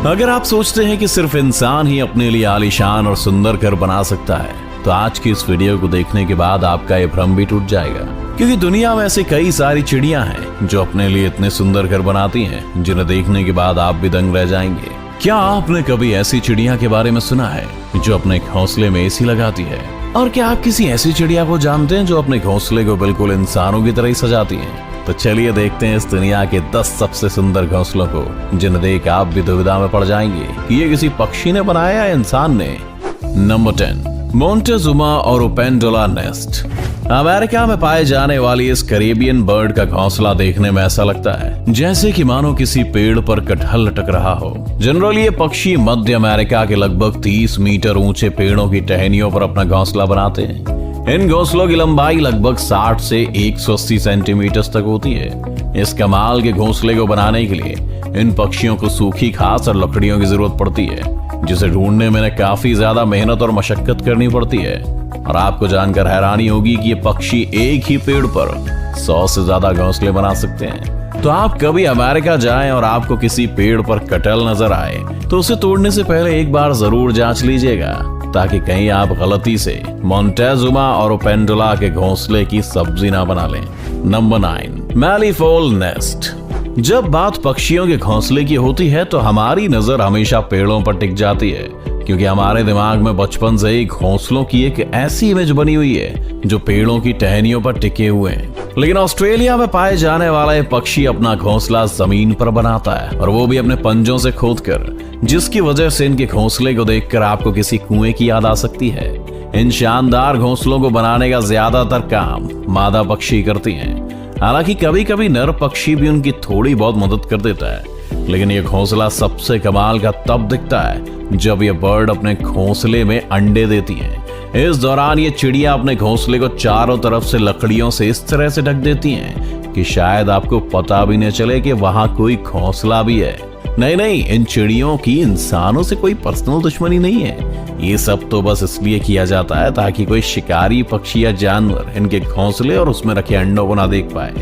अगर आप सोचते हैं कि सिर्फ इंसान ही अपने लिए आलीशान और सुंदर घर बना सकता है, तो आज की इस वीडियो को देखने के बाद आपका ये भ्रम भी टूट जाएगा। क्योंकि दुनिया में ऐसी कई सारी चिड़ियां हैं जो अपने लिए इतने सुंदर घर बनाती हैं, जिन्हें देखने के बाद आप भी दंग रह जाएंगे। क्या आपने कभी ऐसी चिड़िया के बारे में सुना है जो अपने घोंसले में एसी लगाती है? और क्या आप किसी ऐसी चिड़िया को जानते हैं जो अपने घोंसले को बिल्कुल इंसानों की तरह ही सजाती है? तो चलिए देखते हैं इस दुनिया के 10 सबसे सुंदर घोंसलों को, जिन्हें देख आप भी दुविधा में पड़ जाएंगे कि ये किसी पक्षी ने बनाया या इंसान ने। नंबर 10, मोंटेजुमा और ओपेंडोला नेस्ट। अमेरिका में पाए जाने वाली इस कैरेबियन बर्ड का घोंसला देखने में ऐसा लगता है जैसे कि मानो किसी पेड़ पर कटहल लटक रहा हो। जनरली ये पक्षी मध्य अमेरिका के लगभग 30 मीटर ऊंचे पेड़ों की टहनियों पर अपना घोंसला बनाते हैं। इन घोंसलों की लंबाई लगभग 60 से 180 सेंटीमीटर तक होती है। इस कमाल के घोंसले को बनाने के लिए इन पक्षियों को सूखी घास और लकड़ियों की जरूरत पड़ती है, जिसे ढूंढने में काफी ज्यादा मेहनत और मशक्कत करनी पड़ती है। और आपको जानकर हैरानी होगी कि ये पक्षी एक ही पेड़ पर 100 से ज्यादा घोंसले बना सकते हैं। तो आप कभी अमेरिका जाएं और आपको किसी पेड़ पर कटहल नजर आए तो उसे तोड़ने से पहले एक बार जरूर जांच लीजिएगा, ताकि कहीं आप गलती से मोंटेजुमा और ओपेंडोला के घोंसले की सब्जी ना बना लें। Number 9, malleefowl nest. जब बात पक्षियों के घोंसले की होती है तो हमारी नजर हमेशा पेड़ों पर टिक जाती है, क्योंकि हमारे दिमाग में बचपन से ही घोंसलों की एक ऐसी इमेज बनी हुई है जो पेड़ों की टहनियों पर टिके हुए हैं। लेकिन ऑस्ट्रेलिया में पाए जाने वाला ये पक्षी अपना घोंसला जमीन पर बनाता है, और वो भी अपने पंजों से खोदकर, जिसकी वजह से इनके घोंसले को देखकर आपको किसी कुएं की याद आ सकती है। इन शानदार घोंसलों को बनाने का ज्यादातर काम मादा पक्षी करती हैं। हालांकि कभी कभी नर पक्षी भी उनकी थोड़ी बहुत मदद कर देता है, लेकिन ये घोंसला सबसे कमाल का तब दिखता है जब ये बर्ड अपने घोंसले में अंडे देती है। इस दौरान ये चिड़िया अपने घोंसले को चारों तरफ से लकड़ियों से इस तरह से ढक देती हैं कि शायद आपको पता भी न चले कि वहां कोई घोंसला भी है। नहीं, इन चिड़ियों की इंसानों से कोई पर्सनल दुश्मनी नहीं है। ये सब तो बस इसलिए किया जाता है ताकि कोई शिकारी पक्षी या जानवर इनके घोंसले और उसमें रखे अंडों को ना देख पाए।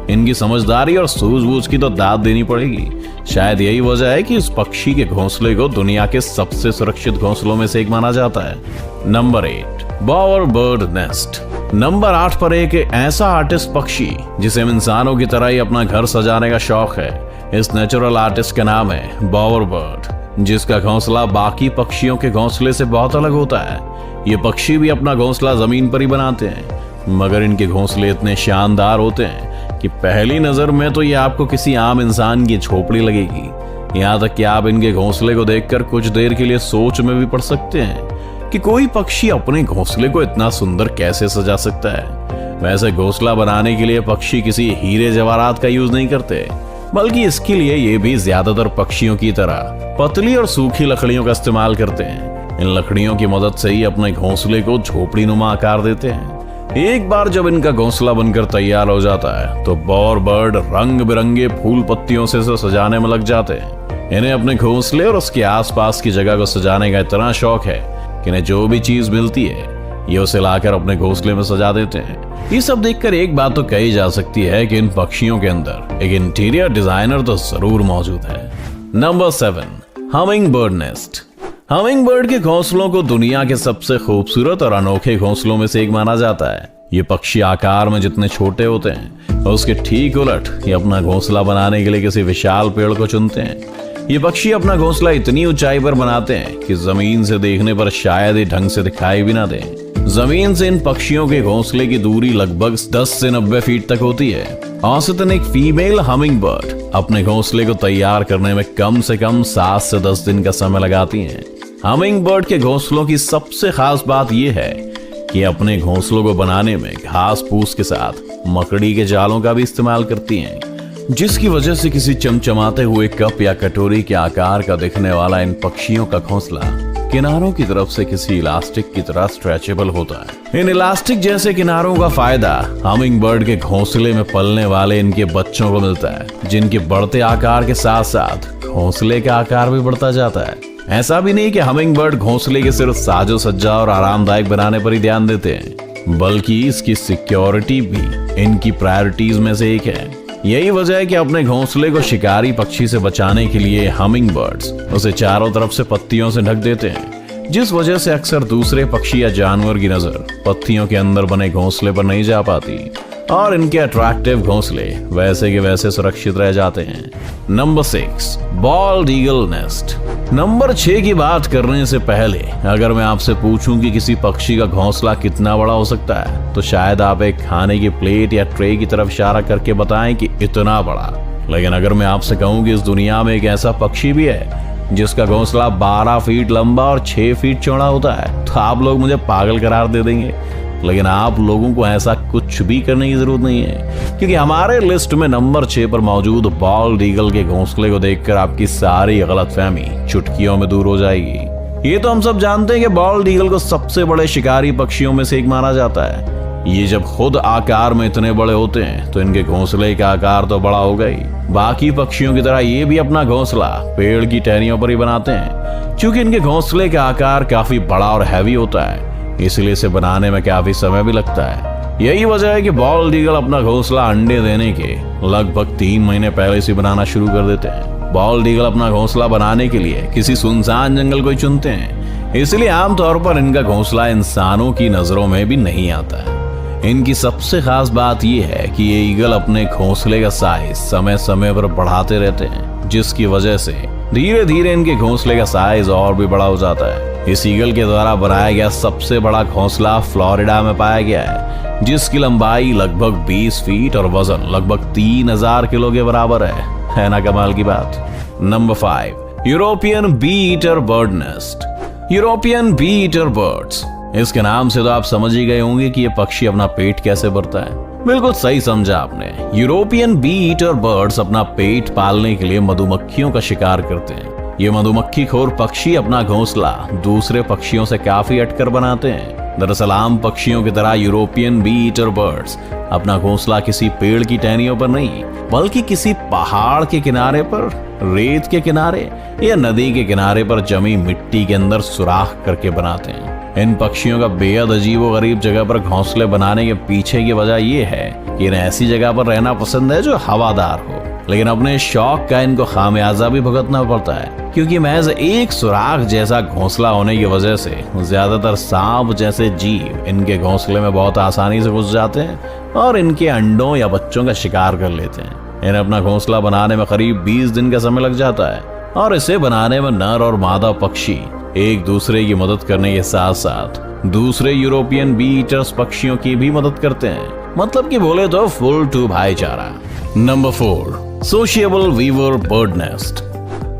इनकी समझदारी और सूझबूझ की तो दाद देनी पड़ेगी। शायद यही वजह है कि इस पक्षी के घोंसले को दुनिया के सबसे सुरक्षित घोंसलों में से एक माना जाता है। Number 8, Bower bird nest. Number 8 पर एक ऐसा आर्टिस्ट पक्षी जिसे इंसानों की तरह ही अपना घर सजाने का शौक है। इस नेचुरल आर्टिस्ट का नाम है बॉवर बर्ड, जिसका घोंसला बाकी पक्षियों के घोंसले से बहुत अलग होता है। ये पक्षी भी अपना घोंसला जमीन पर ही बनाते हैं, मगर इनके घोंसले इतने शानदार होते हैं कि पहली नजर में तो ये आपको किसी आम इंसान की झोपड़ी लगेगी। यहाँ तक कि आप इनके घोंसले को देखकर कुछ देर के लिए सोच में भी पड़ सकते हैं कि कोई पक्षी अपने घोंसले को इतना सुंदर कैसे सजा सकता है। वैसे घोंसला बनाने के लिए पक्षी किसी हीरे जवाहरात का यूज नहीं करते, बल्कि इसके लिए ये भी ज्यादातर पक्षियों की तरह पतली और सूखी लकड़ियों का इस्तेमाल करते हैं। इन लकड़ियों की मदद से ही अपने घोंसले को झोपड़ी नुमा आकार देते हैं। एक बार जब इनका घोंसला बनकर तैयार हो जाता है तो बॉवर बर्ड रंग बिरंगे फूल पत्तियों से सजाने में लग जाते हैं। इन्हें अपने घोंसले और उसके आसपास की जगह को सजाने का इतना शौक है कि इन्हें जो भी चीज मिलती है ये उसे लाकर अपने घोंसले में सजा देते हैं। ये सब देखकर एक बात तो कही जा सकती है कि इन पक्षियों के अंदर एक इंटीरियर डिजाइनर तो जरूर मौजूद है। Number 7, humming bird nest. Humming bird के घोंसलों को दुनिया के सबसे खूबसूरत और अनोखे घोंसलों में से एक माना जाता है। ये पक्षी आकार में जितने छोटे होते हैं उसके ठीक उलट ये अपना घोंसला बनाने के लिए किसी विशाल पेड़ को चुनते हैं। ये पक्षी अपना घोंसला इतनी ऊंचाई पर बनाते हैं कि जमीन से देखने पर शायद ये ढंग से दिखाई भी ना दे। जमीन से इन पक्षियों के घोंसले की दूरी लगभग 10 से 90 फीट तक होती है। औसतन एक फीमेल हमिंग बर्ड अपने घोंसले को तैयार करने में कम से कम 7 से 10 दिन का समय लगाती हैं। हमिंग बर्ड के घोंसलों की सबसे खास बात यह है कि अपने घोंसलों को बनाने में घास फूस के साथ मकड़ी के जालों का भी इस्तेमाल करती हैं, जिसकी वजह से किसी चमचमाते हुए कप या कटोरी के आकार का दिखने वाला इन पक्षियों का घोंसला किनारों की तरफ से किसी इलास्टिक की तरह स्ट्रेचेबल होता है। इन इलास्टिक जैसे किनारों का फायदा हमिंग बर्ड के घोंसले में पलने वाले इनके बच्चों को मिलता है, जिनके बढ़ते आकार के साथ साथ घोंसले का आकार भी बढ़ता जाता है। ऐसा भी नहीं कि हमिंग बर्ड घोंसले के सिर्फ साजो सज्जा और आरामदायक बनाने पर ही ध्यान देते हैं, बल्कि इसकी सिक्योरिटी भी इनकी प्रायोरिटीज में से एक है। यही वजह है कि अपने घोंसले को शिकारी पक्षी से बचाने के लिए हमिंग बर्ड्स उसे चारों तरफ से पत्तियों से ढक देते हैं, जिस वजह से अक्सर दूसरे पक्षी या जानवर की नजर पत्तियों के अंदर बने घोंसले पर नहीं जा पाती और इनके अट्रैक्टिव घोंसले वैसे के वैसे सुरक्षित रह जाते हैं। Number 6, bold eagle nest. Number 6 की बात करने से पहले अगर मैं आपसे पूछूं कि किसी पक्षी का घोंसला कितना बड़ा हो सकता है, तो शायद आप एक खाने की प्लेट या ट्रे की तरफ इशारा करके बताएं कि इतना बड़ा। लेकिन अगर मैं आपसे कहूं कि इस दुनिया में एक ऐसा पक्षी भी है जिसका घोंसला 12 फीट लंबा और 6 फीट चौड़ा होता है, तो आप लोग मुझे पागल करार दे देंगे। लेकिन आप लोगों को ऐसा कुछ भी करने की जरूरत नहीं है, क्योंकि हमारे लिस्ट में नंबर 6 पर मौजूद बॉल्ड ईगल के घोंसले को देखकर आपकी सारी गलतफहमी चुटकियों में दूर हो जाएगी। ये तो हम सब जानते हैं कि बॉल्ड ईगल को सबसे बड़े शिकारी पक्षियों में से एक माना जाता है। ये जब खुद आकार में इतने बड़े होते हैं तो इनके घोंसले का आकार तो बड़ा होगा ही। बाकी पक्षियों की तरह ये भी अपना घोंसला पेड़ की टहनियों पर ही बनाते हैं। क्योंकि इनके घोंसले का आकार काफी बड़ा और हैवी होता है, इसलिए इसे बनाने में काफी समय भी लगता है। यही वजह है कि बॉल्ड ईगल अपना घोंसला अंडे देने के लगभग 3 महीने पहले से बनाना शुरू कर देते हैं। बॉल्ड ईगल अपना घोंसला बनाने के लिए किसी सुनसान जंगल को ही चुनते हैं, इसलिए आमतौर पर इनका घोंसला इंसानों की नजरों में भी नहीं आता है। इनकी सबसे खास बात यह है कि ये ईगल अपने घोंसले का साइज समय समय पर बढ़ाते रहते हैं, जिसकी वजह से धीरे धीरे इनके घोंसले का साइज और भी बड़ा हो जाता है। इस ईगल के द्वारा बनाया गया सबसे बड़ा घोंसला फ्लोरिडा में पाया गया है, जिसकी लंबाई लगभग 20 फीट और वजन लगभग 3000 किलो के बराबर है ना कमाल की बात। Number 5, European bee eater bird nest. European bee eater birds, इसके नाम से तो आप समझ ही गए होंगे कि ये पक्षी अपना पेट कैसे भरता है। बिल्कुल सही समझा आपने। यूरोपियन बी ईटर बर्ड्स अपना पेट पालने के लिए मधुमक्खियों का शिकार करते हैं। ये मधुमक्खी खोर पक्षी अपना घोंसला दूसरे पक्षियों से काफी हटकर बनाते हैं। दरअसल आम पक्षियों की तरह यूरोपियन बी ईटर बर्ड्स अपना घोंसला किसी पेड़ की टहनियों पर नहीं, बल्कि किसी पहाड़ के किनारे पर, रेत के किनारे या नदी के किनारे पर जमी मिट्टी के अंदर सुराख करके बनाते हैं। इन पक्षियों का बेहद अजीबोगरीब जगह पर घोंसले बनाने के पीछे की वजह यह है कि इन्हें ऐसी जगह पर रहना पसंद है जो हवादार हो। लेकिन अपने शौक का इनको खामियाजा भी भुगतना पड़ता है, क्योंकि महज एक सुराख जैसा घोंसला होने की वजह से ज्यादातर सांप जैसे जीव इनके घोंसले में बहुत आसानी से घुस जाते हैं और इनके अंडों या बच्चों का शिकार कर लेते हैं। इन्हें अपना घोंसला बनाने में करीब 20 दिन का समय लग जाता है और इसे बनाने में नर और मादा पक्षी एक दूसरे की मदद करने के साथ साथ दूसरे यूरोपियन बी ईटर्स पक्षियों की भी मदद करते हैं। मतलब कि बोले तो फुल टू भाईचारा। Number 4, sociable weaver bird nest.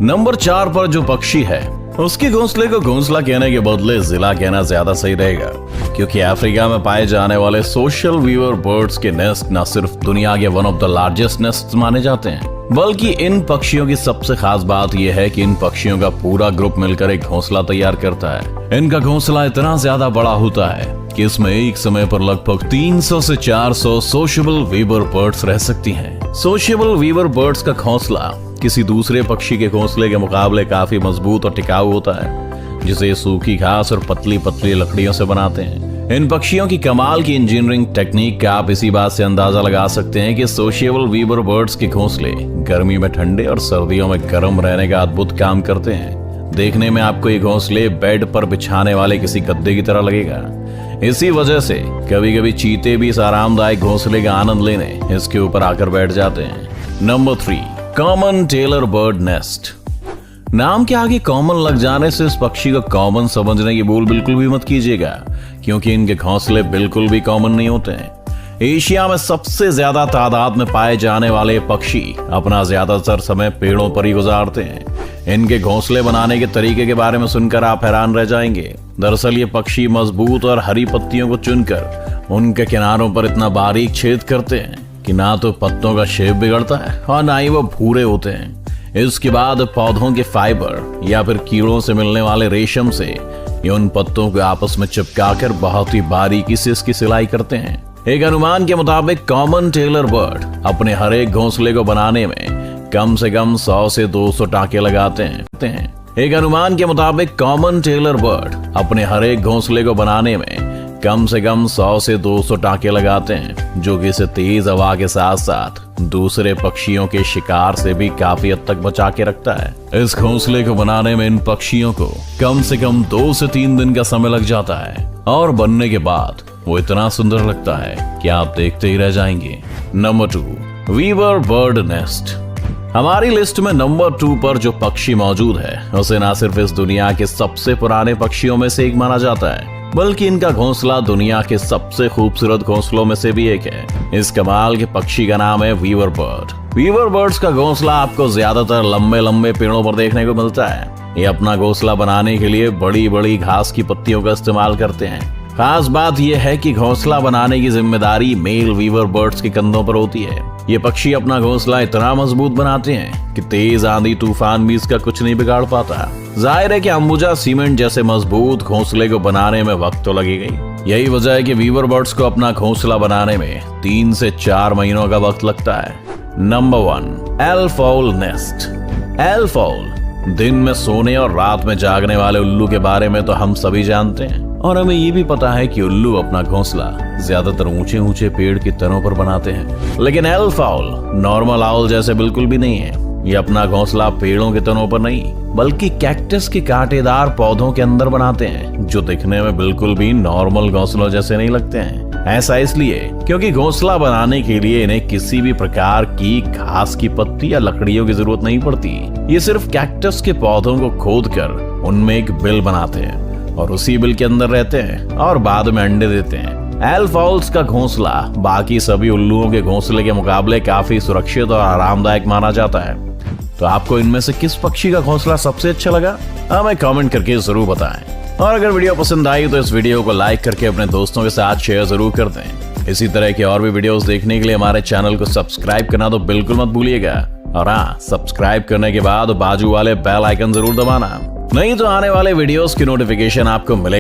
Number 4 पर जो पक्षी है उसके घोंसले को घोंसला कहने के बदले जिला कहना ज्यादा सही रहेगा, क्योंकि अफ्रीका में पाए जाने वाले सोशल वीवर बर्ड्स के नेस्ट न सिर्फ दुनिया के one of the largest nest माने जाते हैं, बल्कि इन पक्षियों की सबसे खास बात यह है कि इन पक्षियों का पूरा ग्रुप मिलकर एक घोंसला तैयार करता है। इनका घोंसला इतना ज्यादा बड़ा होता है कि इसमें एक समय पर लगभग 300 से 400 सोशिएबल वीवर बर्ड्स रह सकती हैं। सोशिएबल वीवर बर्ड्स का घोंसला किसी दूसरे पक्षी के घोंसले के मुकाबले काफी मजबूत और टिकाऊ होता है, जिसे सूखी घास और पतली पतली लकड़ियों से बनाते हैं। इन पक्षियों की कमाल की इंजीनियरिंग टेक्निक का आप इसी बात से अंदाजा लगा सकते हैं कि सोशिएबल वीवर बर्ड्स के घोंसले गर्मी में ठंडे और सर्दियों में गर्म रहने का अद्भुत काम करते हैं। देखने में आपको ये घोंसले बेड पर बिछाने वाले किसी गद्दे की तरह लगेगा। इसी वजह से कभी कभी चीते भी इस आरामदायक घोंसले का आनंद लेने इसके ऊपर आकर बैठ जाते हैं। Number 3, common tailor bird nest. नाम के आगे कॉमन लग जाने से इस पक्षी को कॉमन समझने की भूल बिल्कुल भी मत कीजिएगा, क्योंकि इनके घोंसले बिल्कुल भी कॉमन नहीं होते हैं। एशिया में सबसे ज्यादा तादाद में पाए जाने वाले पक्षी अपना ज्यादातर समय पेड़ों पर ही गुजारते हैं। इनके घोंसले बनाने के तरीके के बारे में सुनकर आप हैरान रह जाएंगे। दरअसल ये पक्षी मजबूत और हरी पत्तियों को चुनकर उनके किनारों पर इतना बारीक छेद करते हैं कि ना तो पत्तों का शेप बिगड़ता है और ना ही वो भूरे होते हैं। इसके बाद पौधों के फाइबर या फिर कीड़ों से मिलने वाले रेशम से ये उन पत्तों को आपस में चिपकाकर बहुत ही बारीकी से इसकी सिलाई करते हैं। एक अनुमान के मुताबिक कॉमन टेलर बर्ड अपने हर एक घोंसले को बनाने में कम से कम 100 से 200 टाँके लगाते हैं। एक अनुमान के मुताबिक कॉमन टेलर बर्ड अपने हर एक घोंसले को बनाने में कम से कम 100 से 200 टाँके लगाते हैं, जो कि इसे तेज हवा के साथ साथ दूसरे पक्षियों के शिकार से भी काफी हद तक बचा के रखता है। इस घोंसले को बनाने में इन पक्षियों को कम से कम 2 से 3 दिन का समय लग जाता है और बनने के बाद वो इतना सुंदर लगता है कि आप देखते ही रह जाएंगे। Number 2, weaver bird nest. हमारी लिस्ट में नंबर 2 पर जो पक्षी मौजूद है उसे ना सिर्फ इस दुनिया के सबसे पुराने पक्षियों में से एक माना जाता है, बल्कि इनका घोंसला दुनिया के सबसे खूबसूरत घोंसलों में से भी एक है। इस कमाल के पक्षी का नाम है वीवर बर्ड। वीवर बर्ड्स का घोंसला आपको ज्यादातर लंबे लंबे पेड़ों पर देखने को मिलता है। ये अपना घोंसला बनाने के लिए बड़ी बड़ी घास की पत्तियों का इस्तेमाल करते हैं। खास बात यह है कि घोंसला बनाने की जिम्मेदारी मेल वीवर बर्ड्स के कंधों पर होती है। ये पक्षी अपना घोंसला इतना मजबूत बनाते हैं कि तेज आंधी तूफान भी इसका कुछ नहीं बिगाड़ पाता। जाहिर है कि अंबुजा सीमेंट जैसे मजबूत घोंसले को बनाने में वक्त तो लगेगा। यही वजह है कि वीवर बर्ड्स को अपना घोंसला बनाने में 3 से 4 महीनों का वक्त लगता है। Number 1, elf owl nest. Elf owl दिन में सोने और रात में जागने वाले उल्लू के बारे में तो हम सभी जानते हैं, और हमें ये भी पता है कि उल्लू अपना घोंसला ज्यादातर ऊंचे ऊंचे पेड़ की तनों पर बनाते हैं। लेकिन एल्फ आउल नॉर्मल आउल जैसे बिल्कुल भी नहीं है। ये अपना घोंसला पेड़ों के तनों पर नहीं, बल्कि कैक्टस के कांटेदार पौधों के अंदर बनाते हैं, जो दिखने में बिल्कुल भी नॉर्मल घोंसलों जैसे नहीं लगते हैं। ऐसा इसलिए क्योंकि घोंसला बनाने के लिए इन्हें किसी भी प्रकार की घास की पत्ती या लकड़ियों की जरूरत नहीं पड़ती। ये सिर्फ कैक्टस के पौधों को खोदकर उनमें एक बिल बनाते हैं और उसी बिल के अंदर रहते हैं और बाद में अंडे देते हैं। एल्फ आउल्स का घोंसला बाकी सभी उल्लुओं के घोंसले के मुकाबले काफी सुरक्षित और आरामदायक माना जाता है। तो आपको इनमें से किस पक्षी का घोंसला सबसे अच्छा लगा, हमें कमेंट करके जरूर बताएं। और अगर वीडियो पसंद आई तो इस वीडियो को लाइक करके अपने दोस्तों के साथ शेयर जरूर कर दें। इसी तरह के और भी वीडियोस देखने के लिए हमारे चैनल को सब्सक्राइब करना तो बिल्कुल मत भूलिएगा। और हाँ, सब्सक्राइब करने के बाद बाजू वाले बेल आइकन जरूर दबाना, नहीं तो आने वाले वीडियोस की नोटिफिकेशन आपको मिले